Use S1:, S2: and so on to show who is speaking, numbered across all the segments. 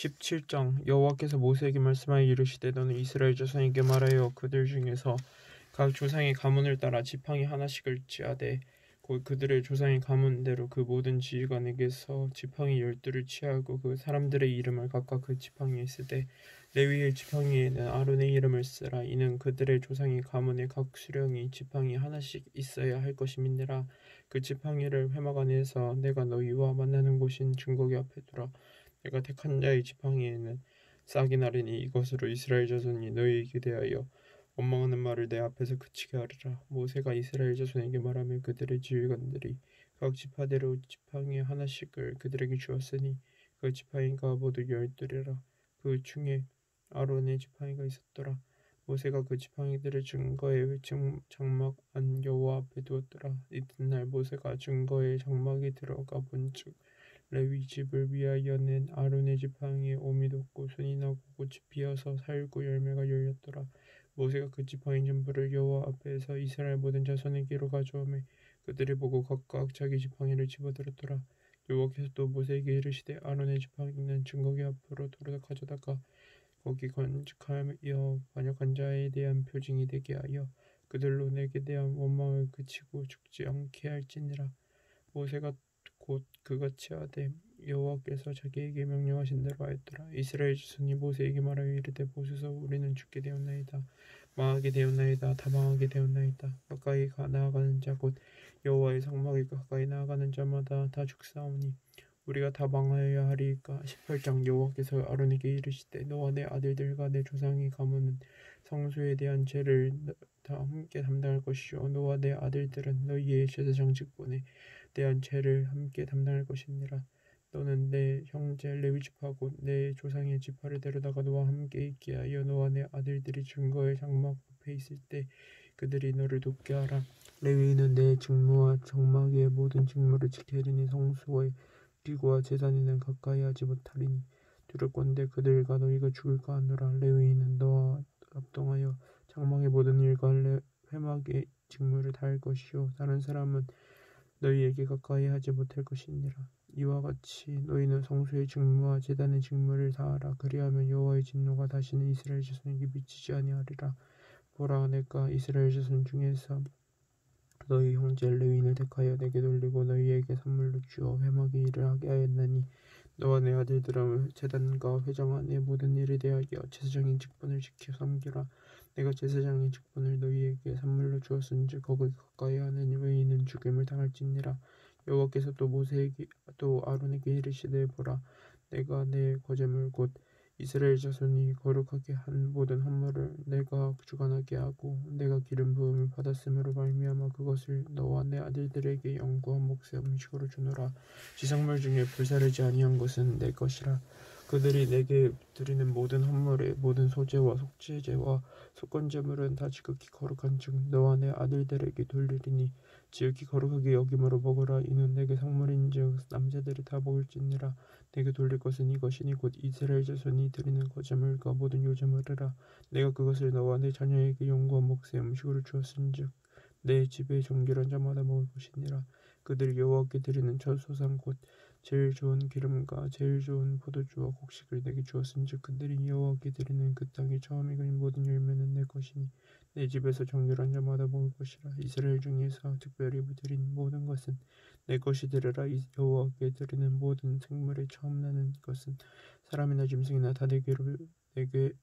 S1: 17장 여호와께서 모세에게 말씀하여 이르시되 너는 이스라엘 자손에게 말하여 그들 중에서 각 조상의 가문을 따라 지팡이 하나씩을 취하되 곧 그들의 조상의 가문대로 그 모든 지휘관에게서 지팡이 12를 취하고 그 사람들의 이름을 각각 그 지팡이에 쓰되 레위의 지팡이에는 아론의 이름을 쓰라. 이는 그들의 조상의 가문의 각 수령이 지팡이 하나씩 있어야 할 것임이니라. 그 지팡이를 회막 안에서 내가 너희와 만나는 곳인 증거궤 앞에 두라. 내가 택한 자의 지팡이에는 싹이 나리니 이것으로 이스라엘 자손이 너희에게 대하여 원망하는 말을 내 앞에서 그치게 하리라. 모세가 이스라엘 자손에게 말하며 그들의 지휘관들이 각 지파대로 지팡이 하나씩을 그들에게 주었으니 그 지팡이가 모두 12라. 그 중에 아론의 지팡이가 있었더라. 모세가 그 지팡이들을 증거의 장막 안 여호와 앞에 두었더라. 이튿날 모세가 증거의 장막에 들어가 본즉 레위 집을 위하여 낸 아론의 지팡이에 옴이 돋고 순이 나고 꽃이 피어서 살고 열매가 열렸더라. 모세가 그 지팡이 전부를 여호와 앞에서 이스라엘 모든 자손에게로 가져오매 그들이 보고 각각 자기 지팡이를 집어들었더라. 여호와께서 또 모세에게 이르시되 아론의 지팡이는 증거궤 앞으로 도로 가져다가 거기 건축하여 반역한 자에 대한 표징이 되게 하여 그들로 내게 대한 원망을 그치고 죽지 않게 할지니라. 모세가 곧 그같이 하되 여호와께서 자기에게 명령하신 대로 하였더라. 이스라엘 자손이 모세에게 말하여 이르되 보소서 우리는 죽게 되었나이다. 망하게 되었나이다. 다 망하게 되었나이다. 가까이 나아가는 자 곧 여호와의 성막에 가까이 나아가는 자마다 다 죽사오니 우리가 다 망하여야 하리이까. 18장 여호와께서 아론에게 이르시되 너와 내 아들들과 내 조상의 가문은 성소에 대한 죄를 다 함께 담당할 것이요 너와 내 아들들은 너희의 제사장 직분에 대한 죄를 함께 담당할 것이니라. 너는 내 형제 레위 집하고 내 조상의 지파를 데려다가 너와 함께 있게 하여 너와 내 아들들이 증거의 장막 앞에 있을 때 그들이 너를 돕게 하라. 레위인은 내 직무와 장막의 모든 직무를 지키리니 성소의 기구와 제단에는 가까이 하지 못하리니 두렵건대 그들과 너희가 죽을까 하노라. 레위인은 너와 합동하여 장막의 모든 일과 회막의 직무를 다할 것이요 다른 사람은 너희에게 가까이 하지 못할 것이니라. 이와 같이 너희는 성소의 직무와 제단의 직무를 다하라. 그리하면 여호와의 진노가 다시는 이스라엘 자손에게 미치지 아니하리라. 보라 내가 이스라엘 자손 중에서 너희 형제 레위인을 택하여 내게 돌리고 너희에게 선물로 주어 회막의 일을 하게 하였나니 너와 내 아들들은 제단과 회장 안의 모든 일에 대하여 제사장의 직분을 지켜 섬기라. 내가 제사장의 직분을 너희에게 선물로 주었은즉 거기 가까이 하는 외인은 죽임을 당할지니라. 여호와께서 또 모세에게 또 아론에게 이르시되 보라 내가 내 거제물 곧 이스라엘 자손이 거룩하게 한 모든 헌물을 내가 주관하게 하고 내가 기름 부음을 받았으므로 말미암아 그것을 너와 내 아들들에게 영구한 몫의 음식으로 주노라. 지상물 중에 불사르지 아니한 것은 내 것이라. 그들이 내게 드리는 모든 헌물의 모든 소제와 속죄제와 속건제물은 다 지극히 거룩한즉 너와 내 아들들에게 돌리리니 지극히 거룩하게 여김으로 먹으라. 이는 내게 성물인즉 남자들이 다 먹을지니라. 내게 돌릴 것은 이것이니 곧 이스라엘 자손이 드리는 거제물과 모든 요제물이라. 내가 그것을 너와 내 자녀에게 영구한 몫의 음식으로 주었은즉 내 집에 정결한 자마다 먹을 것이니라. 그들이 여호와께 드리는 첫 소산 곧 제일 좋은 기름과 제일 좋은 포도주와 곡식을 내게 주었은즉 그들이 여호와께 드리는 그 땅의 처음 익은 모든 열매는 내 것이니 내 집에서 정결한 자마다 먹을 것이라. 이스라엘 중에서 특별히 드린 모든 것은 내 것이 되리라. 여호와께 드리는 모든 생물의 처음 나는 것은 사람이나 짐승이나 다 내게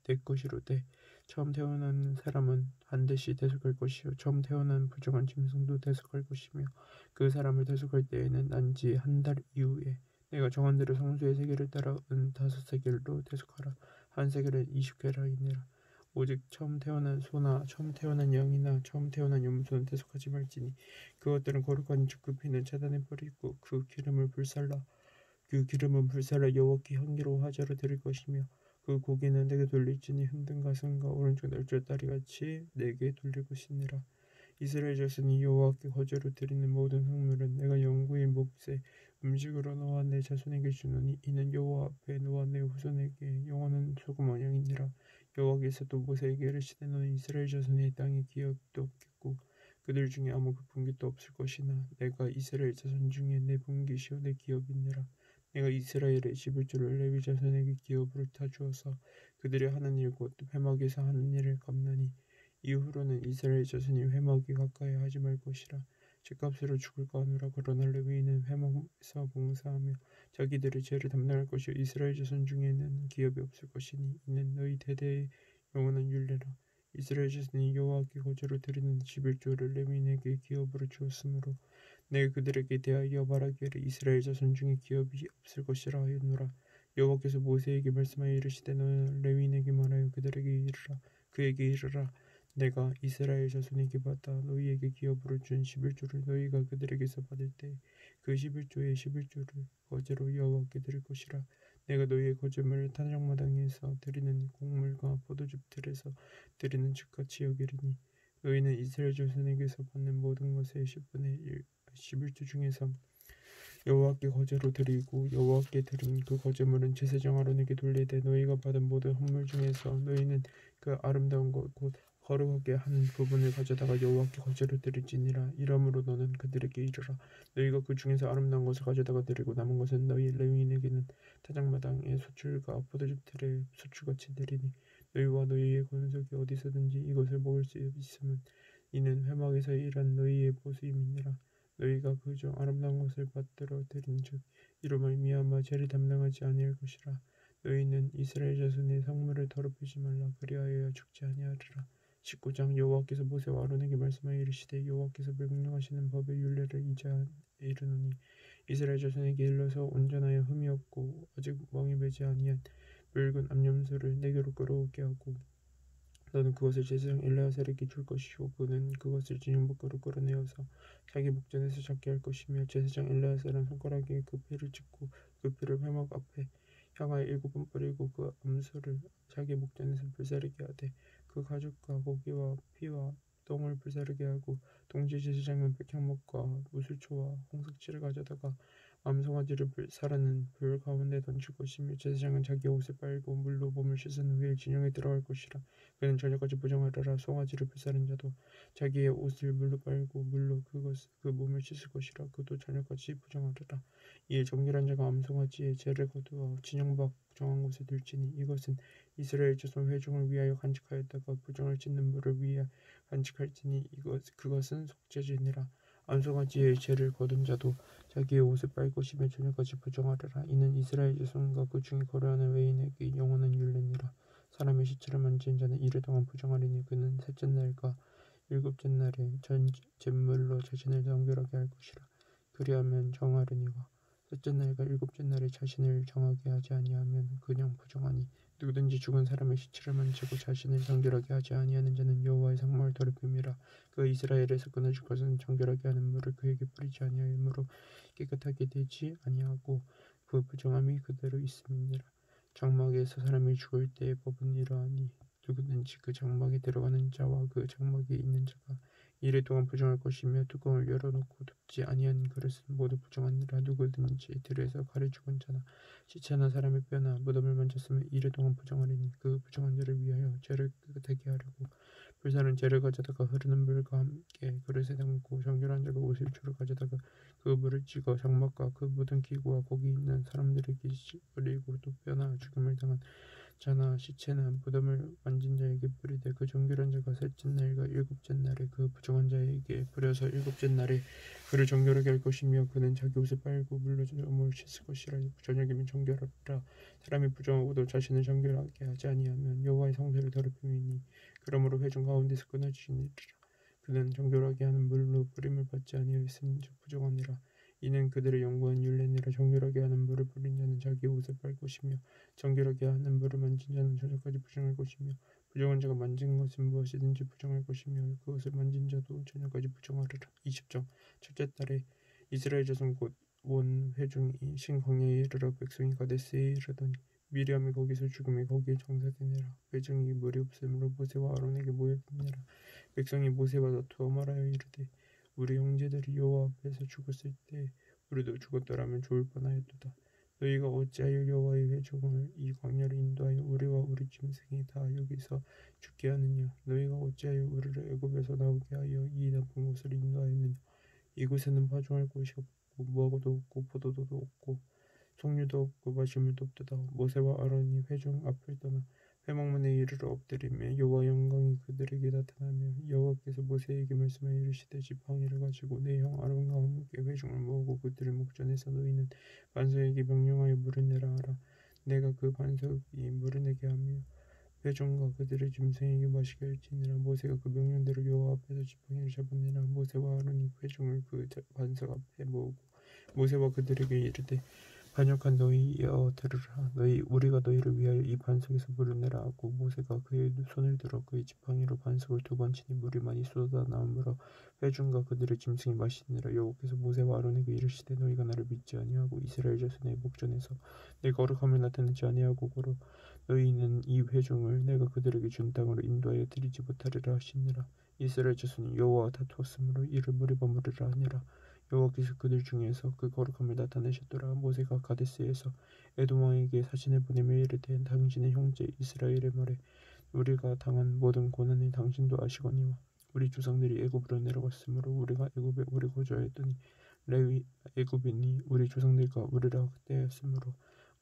S1: 내 것이로되 처음 태어난 사람은 반드시 대속할 것이요 처음 태어난 부정한 짐승도 대속할 것이며 그 사람을 대속할 때에는 난 지 한 달 이후에 내가 정한 대로 성소의 세겔을 따라 은 5세겔로 대속하라. 한 세겔은 20게라이니라. 오직 처음 태어난 소나 처음 태어난 양이나 처음 태어난 염소는 대속하지 말지니 그것들은 거룩한 즉 그 피는 제단에 뿌리고 그 기름은 불살라 여호와께 향기로운 화제로 드릴 것이며 그 고기는 내게 돌릴지니 흔든 가슴과 오른쪽 날조다리 같이 내게 돌릴 것이니라. 이스라엘 자손이 여호와께 거제로 드리는 모든 성물은 내가 영구의 몫의 음식으로 너와 내 자손에게 주노니 이는 여호와 앞에 너와 내 후손에게 영원한 소금 언약이니라. 여호와께서 또 모세에게 이르시되 너는 이스라엘 자손의 땅에 기업도 없겠고 그들 중에 아무 그 분깃도 없을 것이나 내가 이스라엘 자손 중에 내 분깃이요 내 기업이니라. 내가 이스라엘의 11조를 레위 자손에게 기업으로 타 주어서 그들이 하는 일 곧 회막에서 하는 일을 갚나니 이후로는 이스라엘 자손이 회막에 가까이 하지 말 것이라. 죗값으로 죽을까 하노라. 그러나 레위인은 회막에서 봉사하며 자기들의 죄를 담당할 것이요 이스라엘 자손 중에는 기업이 없을 것이니 이는 너희 대대의 영원한 율례라. 이스라엘 자손이 여호와께 거제로 드리는 11조를 레위인에게 기업으로 주었으므로 내가 그들에게 대하여 말하기를 이스라엘 자손 중에 기업이 없을 것이라 하였노라. 여호와께서 모세에게 말씀하여 이르시되 너는 레위인에게 말하여 그에게 이르라. 내가 이스라엘 자손에게 받아 너희에게 기업으로 준 11조를 너희가 그들에게서 받을 때 그 11조의 11조를 거제로 여호와께 드릴 것이라. 내가 너희의 거제물을 타작마당에서 드리는 곡물과 포도즙 틀에서 드리는 죗같이 여기리니 너희는 이스라엘 자손에게서 받는 모든 것의 10분의 1 11조 중에서 여호와께 거제로 드리고 여호와께 드린 그 거제물은 제사장 아론에게 돌리되 너희가 받은 모든 헌물 중에서 너희는 그 아름다운 것 곧 거룩하게 한 부분을 가져다가 여호와께 거제로 드릴지니라. 이러므로 너는 그들에게 이르라. 너희가 그 중에서 아름다운 것을 가져다가 드리고 남은 것은 너희 레위인에게는 타작마당의 소출과 포도즙 틀에 소출같이 드리니 너희와 너희의 권속이 어디서든지 이것을 먹을 수 있으면 이는 회막에서 일한 너희의 보수임이니라. 너희가 그 중 아름다운 것을 받들어 드린즉 이로 말미암아 죄를 담당하지 아니할 것이라. 너희는 이스라엘 자손의 성물을 더럽히지 말라. 그리하여 죽지 아니하리라. 19장. 여호와께서 모세와 아론에게 말씀하여 이르시되 여호와께서 명령하시는 법의 율례를 이제 이르노니 이스라엘 자손에게 일러서 온전하여 흠이 없고 아직 멍이 매지 아니한 붉은 암염소를 내게로 끌어오게 하고 너는 그것을 제사장 엘르야살에게 줄 것이요 그는 그것을 진영밖으로 끌어내어서 자기 목전에서 잡게 할 것이며 제사장 엘르야살은 손가락에 그 피를 찍고 그 피를 회막 앞에 향하여 7번 뿌리고 그 암소를 자기 목전에서 불사르게 하되 그 가죽과 고기와 피와 똥을 불사르게 하고 동지 제사장은 백향목과 무술초와 홍석지를 가져다가 암송아지를 사르는 불 가운데 던질 것이며 제사장은 자기 옷을 빨고 물로 몸을 씻은 후에 진영에 들어갈 것이라. 그는 저녁까지 부정하리라. 송아지를 불사른 자도 자기의 옷을 물로 빨고 물로 그 몸을 씻을 것이라. 그도 저녁까지 부정하리라. 이에 정결한 자가 암송아지의 죄를 거두어 진영 밖 정한 곳에 둘지니 이것은 이스라엘 자손 회중을 위하여 간직하였다가 부정을 짓는 물을 위하여 간직할지니 그것은 속죄죄니라. 암송아지의 죄를 거둔 자도 자기의 옷을 빨 것이며 저녁까지 부정하리라. 이는 이스라엘 자손과 그 중에 거류하는 외인에게 영원한 율례니라. 사람의 시체를 만진 자는 이르 동안 부정하리니 그는 셋째 날과 일곱째 날에 전 제물로 자신을 정결하게 할 것이라. 그리하면 정하려니와 셋째 날과 일곱째 날에 자신을 정하게 하지 아니하면 그냥 부정하니 누구든지 죽은 사람의 시체를 만지고 자신을 정결하게 하지 아니하는 자는 여호와의 성막을 더럽힘이라. 그 이스라엘에서 끊어질 것은 정결하게 하는 물을 그에게 뿌리지 아니하므로 깨끗하게 되지 아니하고 그 부정함이 그대로 있음이니라. 장막에서 사람이 죽을 때의 법은 이러하니 누구든지 그 장막에 들어가는 자와 그 장막에 있는 자가 이래 동안 부정할 것이며 뚜껑을 열어놓고 덮지 아니한 그릇은 모두 부정하니라. 누구든지 들에서 가래 죽은 자나 시체나 사람의 뼈나 무덤을 만졌으면 이래 동안 부정하리니 그 부정한 자를 위하여 죄를 깨끗하게 하려고 불사른 재를 가져다가 흐르는 물과 함께 그릇에 담고 정결한 자가 오실초를 가져다가 그 물을 찍어 장막과 그 묻은 기구와 거기 있는 사람들에게 뿌리고 또 뼈나 죽음을 당한 자나 시체나 무덤을 만진 자에게 뿌리되 그 정결한 자가 셋째 날과 일곱째 날에 그 부정한 자에게 뿌려서 일곱째 날에 그를 정결하게 할 것이며 그는 자기 옷을 빨고 물로 몸을 씻을 것이라. 저녁이면 정결하리라. 사람이 부정하고도 자신을 정결하게 하지 아니하면 여호와의 성소를 더럽힘이니 그러므로 회중 가운데서 끊어지니라. 그는 정결하게 하는 물로 뿌림을 받지 아니하였음즉 부정하니라. 이는 그들의 영구한 율례니라. 정결하게 하는 물을 뿌린 자는 자기 옷을 빨 것이며 정결하게 하는 물을 만진 자는 저녁까지 부정할 것이며 부정한 자가 만진 것은 무엇이든지 부정할 것이며 그것을 만진 자도 저녁까지 부정하리라. 20장. 첫째 달에 이스라엘 자손 곧 온 회중이 신 광야에 이르러 백성이 가데스에 이르더니 미리암이 거기서 죽음이 거기에 정사되니라. 회중이 물이 없으므로 모세와 아론에게 모였느니라. 백성이 모세와 다투어 말하여 이르되 우리 형제들이 여호와 앞에서 죽었을 때 우리도 죽었더라면 좋을 뻔하였도다. 너희가 어찌하여 여호와의 회중을 이 광야로 인도하여 우리와 우리 짐승이 다 여기서 죽게 하느냐. 너희가 어찌하여 우리를 애굽에서 나오게 하여 이 나쁜 곳으로 인도하였느냐. 이곳에는 파종할 곳이 없고 무화과도 없고 포도도 없고 석류도 없고 마실 물도 없도다. 모세와 아론이 회중 앞을 떠나 회막문에 이르러 엎드리며 여호와 영광이 그들에게 나타나며 여호와께서 모세에게 말씀하여 이르시되 지팡이를 가지고 내 형 아론과 함께 회중을 모으고 그들의 목전에서 너희는 반석에게 명령하여 물을 내라 하라. 내가 그 반석이 물을 내게 하며 회중과 그들의 짐승에게 마시게 할지니라. 모세가 그 명령대로 여호와 앞에서 지팡이를 잡으니라. 모세와 아론이 회중을 그 반석 앞에 모으고 모세와 그들에게 이르되 반역한 너희여 들으라. 우리가 너희를 위하여 이 반석에서 물을 내라 하고 모세가 그의 손을 들어 그의 지팡이로 반석을 2번 치니 물이 많이 쏟아 나오므로 회중과 그들의 짐승이 마시니라. 여호와께서 모세와 아론에게 이르시되 너희가 나를 믿지 아니하고 이스라엘 자손의 목전에서 내 거룩함을 나타내지 아니하고 고로 너희는 이 회중을 내가 그들에게 준 땅으로 인도하여 드리지 못하리라 하시니라. 이스라엘 자손이 여호와와 다투었으므로 이를 무리바 물으라 하니라. 여호와께서 그들 중에서 그 거룩함을 나타내셨더라. 모세가 가데스에서 에돔 왕에게 사신을 보내며 이르되 당신의 형제 이스라엘의 말에 우리가 당한 모든 고난을 당신도 아시거니와 우리 조상들이 애굽으로 내려갔으므로 우리가 애굽에 오래 거주하였더니 애굽인이 우리 조상들과 우리를 학대하였으므로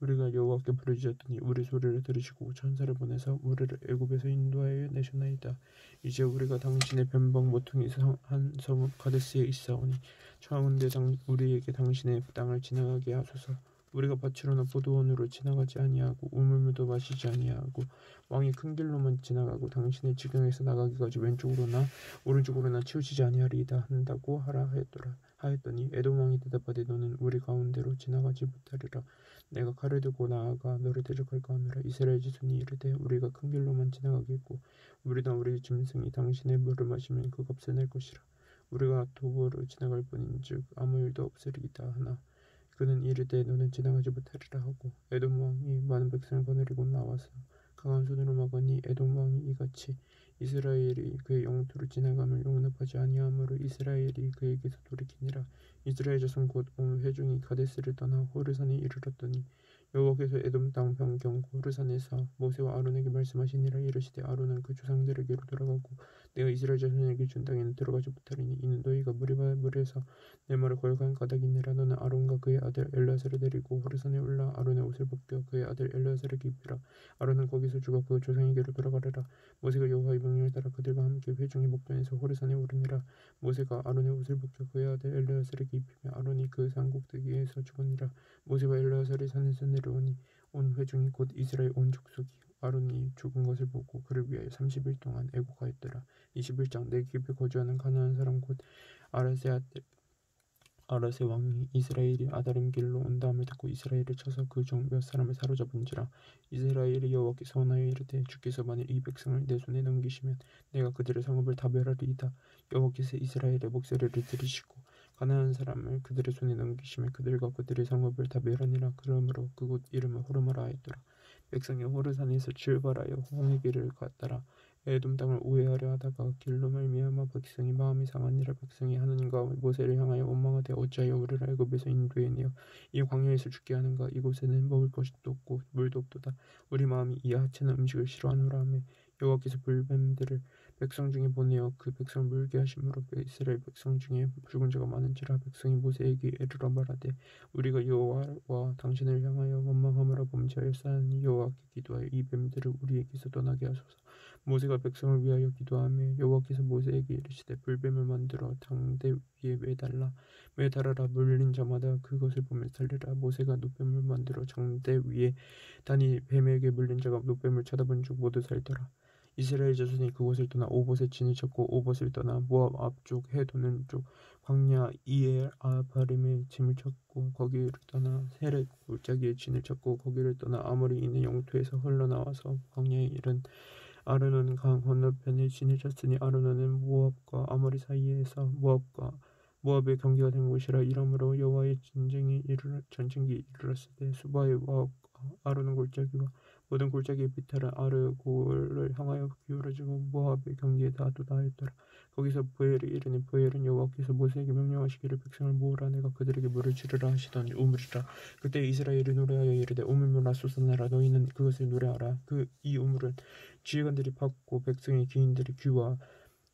S1: 우리가 여호와께 부르짖었더니 우리 소리를 들으시고 천사를 보내서 우리를 애굽에서 인도하여 내셨나이다. 이제 우리가 당신의 변방 모퉁이 한 성읍 가데스에 있사오니 청하건대 우리에게 당신의 땅을 지나가게 하소서. 우리가 밭으로나 포도원으로 지나가지 아니하고 우물물도 마시지 아니하고 왕이 큰 길로만 지나가고 당신의 지경에서 나가기까지 왼쪽으로나 오른쪽으로나 치우치지 아니하리이다 한다고 하라 하였더니 에돔 왕이 대답하되 너는 우리 가운데로 지나가지 못하리라. 내가 칼을 들고 나아가 너를 대적할까 하노라. 이스라엘 자손이 이르되 우리가 큰 길로만 지나가겠고 우리나 우리 짐승이 당신의 물을 마시면 그 값을 낼 것이라. 우리가 도보로 지나갈 뿐인즉 아무 일도 없으리이다 하나 그는 이르되 너는 지나가지 못하리라 하고 에돔 왕이 많은 백성을 거느리고 나와서 강한 손으로 막으니 에돔 왕이 이같이 이스라엘이 그의 영토로 지나감을 용납하지 아니하므로 이스라엘이 그에게서 돌이키니라. 이스라엘 자손 곧 온 회중이 가데스를 떠나 호르산에 이르렀더니 여호와께서 에돔 땅 변경 호르산에서 모세와 아론에게 말씀하시니라. 이르시되 아론은 그 조상들에게로 돌아가고 내가 이스라엘 자손에게 준 땅에는 들어가지 못하리니 이는 너희가 물에서 내 말을 거역한 까닭이니라. 너는 아론과 그의 아들 엘르아살을 데리고 호르산에 올라 아론의 옷을 벗겨 그의 아들 엘르아살에게 입히라. 아론은 거기서 죽어 그 조상에게로 돌아가리라. 모세가 여호와의 명령을 따라 그들과 함께 회중의 목전에서 호르산에 오르니라. 모세가 아론의 옷을 벗겨 그의 아들 엘르아살에게 입히며 아론이 그 산 꼭대기에서 죽으니라. 모세와 엘르아살이 산에서 내려오니 온 회중이 곧 이스라엘 온 족속이 아론이 죽은 것을 보고 그를 위하여 30일 동안 애곡하였더라. 21장 내깁에 거주하는 가나안 사람 곧 아라세 왕이 이스라엘이 아다림 길로 온다함을 듣고 이스라엘을 쳐서 그 중 몇 사람을 사로잡은지라. 이스라엘이 여호와께 서원하여 이르되 주께서 만일 이 백성을 내 손에 넘기시면 내가 그들의 성읍을 다 멸하리이다. 여호와께서 이스라엘의 목소리를 들으시고 가나안 사람을 그들의 손에 넘기시면 그들과 그들의 성읍을 다 멸하니라. 그러므로 그곳 이름을 호르마라 하였더라. 백성이 호르산에서 출발하여 홍해 길을 따라 에돔 땅을 우회하려 하다가 길로 말미암아 백성이 마음이 상하니라. 백성이 하나님과 모세를 향하여 원망하되 어찌하여 우리를 애굽에서 인도해 내어 이 광야에서 죽게 하는가. 이곳에는 먹을 것도 없고 물도 없도다. 우리 마음이 이 하찮은 음식을 싫어하노라 하며 여호와께서 불뱀들을 백성 중에 보내어 그 백성을 물게 하심으로 이스라엘 백성 중에 죽은 자가 많은지라. 백성이 모세에게 이르러 말하되 우리가 여호와와 당신을 향하여 원망함으로 범죄하였사니 여호와께 기도하여 이 뱀들을 우리에게서 떠나게 하소서. 모세가 백성을 위하여 기도하며 여호와께서 모세에게 이르시되 불뱀을 만들어 장대 위에 매달아라. 물린 자마다 그것을 보며 살리라. 모세가 노뱀을 만들어 장대 위에 다니 뱀에게 물린 자가 노뱀을 쳐다본 즉 모두 살더라. 이스라엘 자손이 그곳을 떠나 오봇에 진을 쳤고 오봇을 떠나 모압 앞쪽 해 도는 쪽 광야 이엘 아바림에 진을 쳤고 거기를 떠나 세렛 골짜기에 진을 쳤고 거기를 떠나 아모리인의 영토에서 흘러나와서 광야에 이른 아르논 강 건너편에 진을 쳤으니 아르논은 모압과 아모리 사이에서 모압의 경계가 된 곳이라. 이러므로 여호와의 전쟁이 이르렀을 때 수바의 모압과 아르논 골짜기와 모든 골짜기의 비탈은 아르고를 향하여 기울어지고 모압의 경계에 다도다하였더라. 거기서 브엘이 이르니 브엘은 여호와께서 모세에게 명령하시기를 백성을 모으라. 내가 그들에게 물을 주리라 하시더니 우물이라. 그때 이스라엘이 노래하여 이르되 우물물아 솟아나라. 너희는 그것을 노래하라. 이 우물은 지휘관들이 팠고 백성의 기인들이 귀와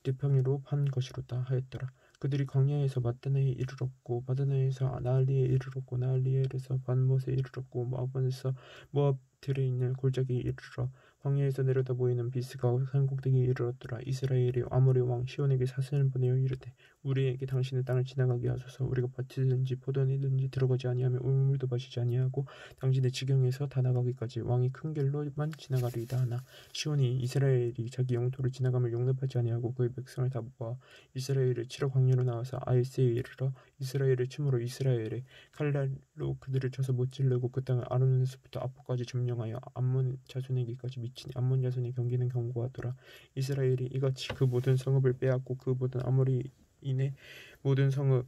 S1: 지팡이로 판 것이로다 하였더라. 그들이 광야에서 마다나에 이르렀고 마다나에서 나알리에 이르렀고 나알리엘에서 반못에 이르렀고 모압에서 모압들에 있는 골짜기에 이르러 광야에서 내려다 보이는 비스가 산꼭대기에 이르렀더라. 이스라엘이 아모리 왕 시온에게 사슴을 보내어 이르되 우리에게 당신의 땅을 지나가게 하소서. 우리가 밭이든지 포도원이든지 들어가지 아니하며 우물도 마시지 아니하고 당신의 지경에서 다 나가기까지 왕이 큰 길로만 지나가리이다 하나 시온이 이스라엘이 자기 영토를 지나감을 용납하지 아니하고 그의 백성을 다 모아 이스라엘을 치러 광야로 나와서 아이스에 이르러 이스라엘을 침으로 이스라엘의 칼날로 그들을 쳐서 못 찌르고 그 땅을 아르논에서부터 아포까지 점령하여 암몬 자손에게까지 미치니 암몬 자손의 경기는 견고하더라. 이스라엘이 이같이 그 모든 성읍을 빼앗고 그 모든 아모리인의 모든 성읍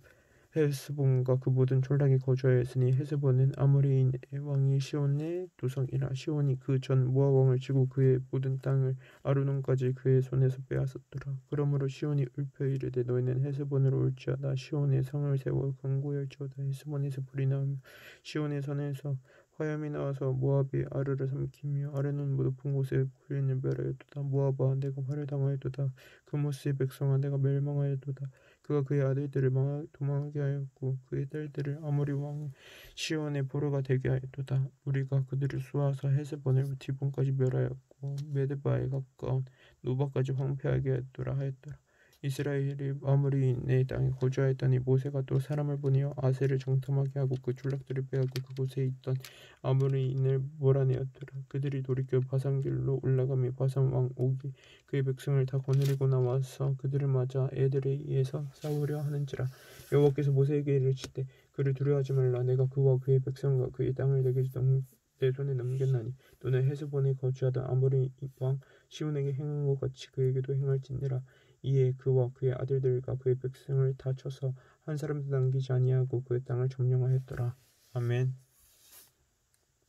S1: 헤스본과 그 모든 촌락에 거주하였으니 헤스본은 아모리인의 왕이 시온의 도성이라. 시온이 그 전 모압 왕을 치고 그의 모든 땅을 아르논까지 그의 손에서 빼앗았더라. 그러므로 시온이 울며 이르되 너희는 헤스본으로 올지어다. 시온의 성을 세워 견고할지어다. 헤스본에서 불이 나오며 시온의 산에서 화염이 나와서 모압이 아르를 삼키며 아르논 높은 곳에 구인을 멸하였도다. 모압아 내가 화를 당하였도다. 그모스의 백성아 내가 멸망하였도다. 그가 그의 아들들을 도망하게 하였고 그의 딸들을 아모리 왕 시온의 보로가 되게 하였도다. 우리가 그들을 쏘아서 헤스본을 디본까지 멸하였고 메드바에 가까운 노바까지 황폐하게 하였더라. 이스라엘이 아모리인의 땅에 거주하였더니 모세가 또 사람을 보내어 아셀을 정탐하게 하고 그 촌락들을 빼앗고 그곳에 있던 아모리인을 몰아내었더라. 그들이 돌이켜 바산길로 올라가며 바산 왕 옥이 그의 백성을 다 거느리고 나와서 그들을 맞아 에드레이에서 싸우려 하는지라. 여호와께서 모세에게 이르시되 그를 두려워하지 말라. 내가 그와 그의 백성과 그의 땅을 내 손에 넘겼나니 너는 헤스본에 거주하던 아모리 왕 시온에게 행한 것 같이 그에게도 행할지니라. 이에 그와 그의 아들들과 그의 백성을 다 쳐서 한 사람도 남기지 아니하고 그의 땅을 점령하였더라. 아멘.